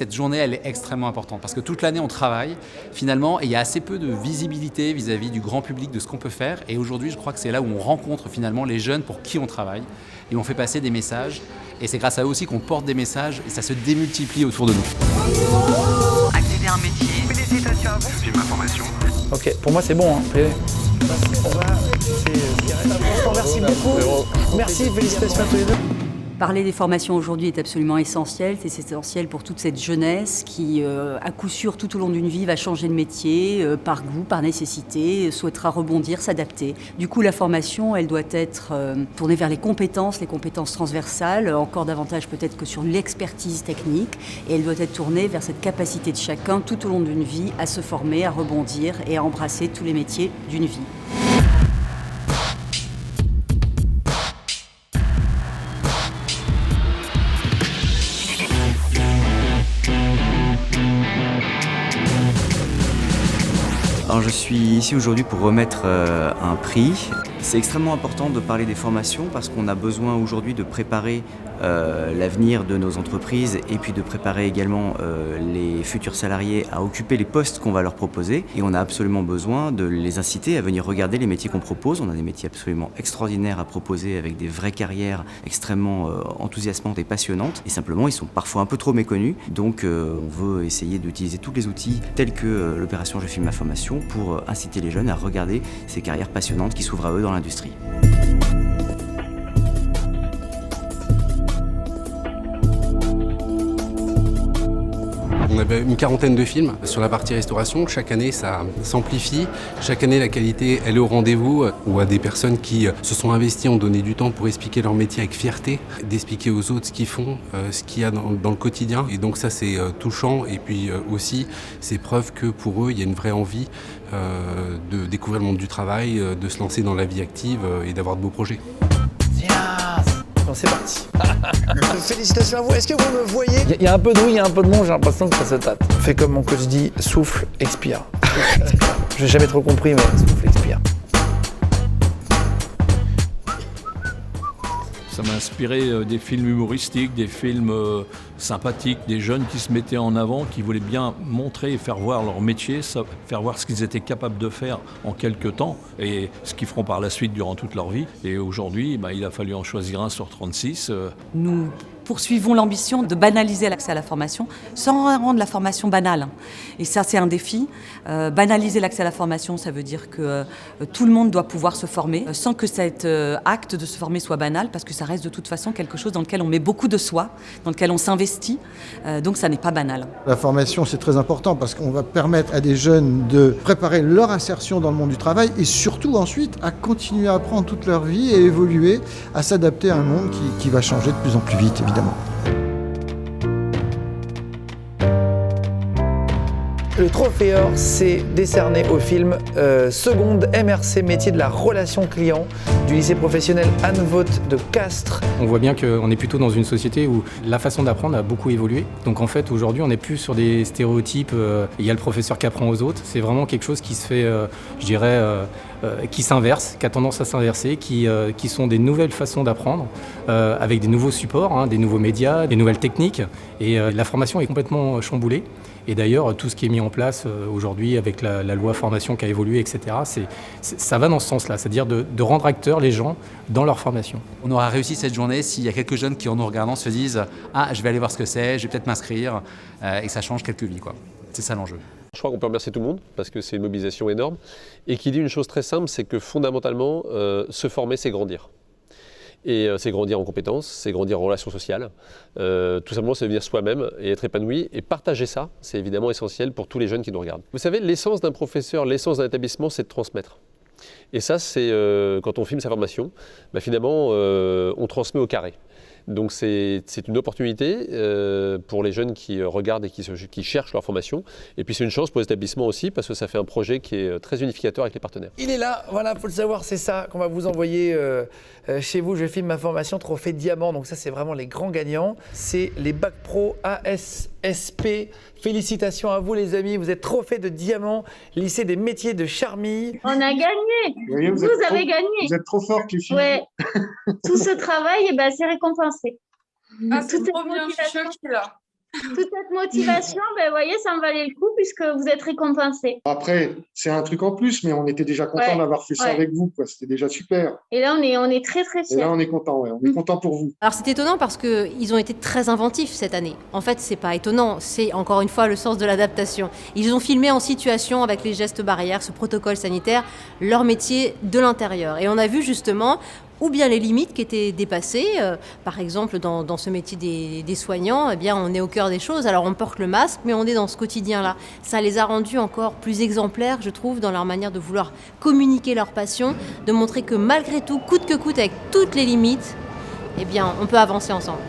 Cette journée, elle est extrêmement importante parce que toute l'année, on travaille finalement et il y a assez peu de visibilité vis-à-vis du grand public de ce qu'on peut faire. Et aujourd'hui, je crois que c'est là où on rencontre finalement les jeunes pour qui on travaille et on fait passer des messages. Et c'est grâce à eux aussi qu'on porte des messages et ça se démultiplie autour de nous. Accéder à un métier. Félicitations à vous. Je suis ma formation. Ok, pour moi c'est bon. Hein. Merci beaucoup. Merci, félicitations à tous les deux. Parler des formations aujourd'hui est absolument essentiel. C'est essentiel pour toute cette jeunesse qui, à coup sûr, tout au long d'une vie, va changer de métier, par goût, par nécessité, souhaitera rebondir, s'adapter. Du coup, la formation, elle doit être tournée vers les compétences transversales, encore davantage peut-être que sur l'expertise technique. Et elle doit être tournée vers cette capacité de chacun, tout au long d'une vie, à se former, à rebondir et à embrasser tous les métiers d'une vie. Alors je suis ici aujourd'hui pour remettre un prix. C'est extrêmement important de parler des formations parce qu'on a besoin aujourd'hui de préparer l'avenir de nos entreprises et puis de préparer également les futurs salariés à occuper les postes qu'on va leur proposer. Et on a absolument besoin de les inciter à venir regarder les métiers qu'on propose. On a des métiers absolument extraordinaires à proposer avec des vraies carrières extrêmement enthousiasmantes et passionnantes. Et simplement, ils sont parfois un peu trop méconnus. Donc on veut essayer d'utiliser tous les outils tels que l'opération Je filme ma formation pour inciter les jeunes à regarder ces carrières passionnantes qui s'ouvrent à eux dans l'industrie. On avait une quarantaine de films sur la partie restauration. Chaque année, ça s'amplifie. Chaque année, la qualité, elle est au rendez-vous. On voit des personnes qui se sont investies, ont donné du temps pour expliquer leur métier avec fierté, d'expliquer aux autres ce qu'ils font, ce qu'il y a dans le quotidien. Et donc ça, c'est touchant. Et puis aussi, c'est preuve que pour eux, il y a une vraie envie de découvrir le monde du travail, de se lancer dans la vie active et d'avoir de beaux projets. Bon, c'est parti. Félicitations à vous. Est-ce que vous me voyez ? Il y a un peu de oui, il y a un peu de non, j'ai l'impression que ça se tâte. Fais comme mon coach dit, souffle, expire. Je n'ai jamais trop compris, mais souffle, expire. Ça m'a inspiré des films humoristiques, des films sympathiques, des jeunes qui se mettaient en avant, qui voulaient bien montrer et faire voir leur métier, faire voir ce qu'ils étaient capables de faire en quelques temps et ce qu'ils feront par la suite durant toute leur vie. Et aujourd'hui, il a fallu en choisir un sur 36. Nous poursuivons l'ambition de banaliser l'accès à la formation sans rendre la formation banale. Et ça, c'est un défi. Banaliser l'accès à la formation, ça veut dire que tout le monde doit pouvoir se former sans que cet acte de se former soit banal, parce que ça reste de toute façon quelque chose dans lequel on met beaucoup de soi, dans lequel on s'investit. Donc ça n'est pas banal. La formation, c'est très important parce qu'on va permettre à des jeunes de préparer leur insertion dans le monde du travail et surtout ensuite à continuer à apprendre toute leur vie et évoluer, à s'adapter à un monde qui va changer de plus en plus vite, évidemment. Le trophée or, c'est décerné au film Seconde MRC, métier de la relation client du lycée professionnel Anne Vogt de Castres. On voit bien qu'on est plutôt dans une société où la façon d'apprendre a beaucoup évolué. Donc en fait, aujourd'hui, on n'est plus sur des stéréotypes, il y a le professeur qui apprend aux autres. C'est vraiment quelque chose qui se fait, qui s'inverse, qui a tendance à s'inverser, qui sont des nouvelles façons d'apprendre, avec des nouveaux supports, des nouveaux médias, des nouvelles techniques. Et la formation est complètement chamboulée. Et d'ailleurs, tout ce qui est mis en place aujourd'hui avec la loi formation qui a évolué, etc., ça va dans ce sens-là, c'est-à-dire de rendre acteurs les gens dans leur formation. On aura réussi cette journée s'il y a quelques jeunes qui, en nous regardant, se disent « Ah, je vais aller voir ce que c'est, je vais peut-être m'inscrire » et que ça change quelques vies, quoi. C'est ça l'enjeu. Je crois qu'on peut remercier tout le monde parce que c'est une mobilisation énorme et qui dit une chose très simple, c'est que fondamentalement, se former, c'est grandir. Et c'est grandir en compétences, c'est grandir en relations sociales. Tout simplement, c'est devenir soi-même et être épanoui. Et partager ça, c'est évidemment essentiel pour tous les jeunes qui nous regardent. Vous savez, l'essence d'un professeur, l'essence d'un établissement, c'est de transmettre. Et ça, c'est quand on filme sa formation, finalement, on transmet au carré. Donc c'est une opportunité pour les jeunes qui regardent et qui cherchent leur formation. Et puis c'est une chance pour les établissements aussi parce que ça fait un projet qui est très unificateur avec les partenaires. Il est là, voilà, faut le savoir, c'est ça qu'on va vous envoyer chez vous. Je filme ma formation trophée diamant. Donc ça, c'est vraiment les grands gagnants. C'est les Bac Pro ASSP. Félicitations à vous les amis, vous êtes trophée de diamant, lycée des métiers de Charmilles. On a gagné, voyez, vous avez gagné. Vous êtes trop fortes les filles. Ouais. Tout ce travail, c'est récompensé. Ah, c'est trop bien, je suis choquée là. Toute cette motivation, vous voyez, ça en valait le coup puisque vous êtes récompensés. Après, c'est un truc en plus, mais on était déjà content d'avoir fait ça avec vous, quoi. C'était déjà super. Et là, on est très très fiers. Et là, on est content, on est content pour vous. Alors c'est étonnant parce qu'ils ont été très inventifs cette année. En fait, c'est pas étonnant, c'est encore une fois le sens de l'adaptation. Ils ont filmé en situation avec les gestes barrières, ce protocole sanitaire, leur métier de l'intérieur. Et on a vu justement ou bien les limites qui étaient dépassées. Par exemple, dans ce métier des soignants, eh bien, on est au cœur des choses. Alors, on porte le masque, mais on est dans ce quotidien-là. Ça les a rendus encore plus exemplaires, je trouve, dans leur manière de vouloir communiquer leur passion, de montrer que malgré tout, coûte que coûte, avec toutes les limites, eh bien, on peut avancer ensemble.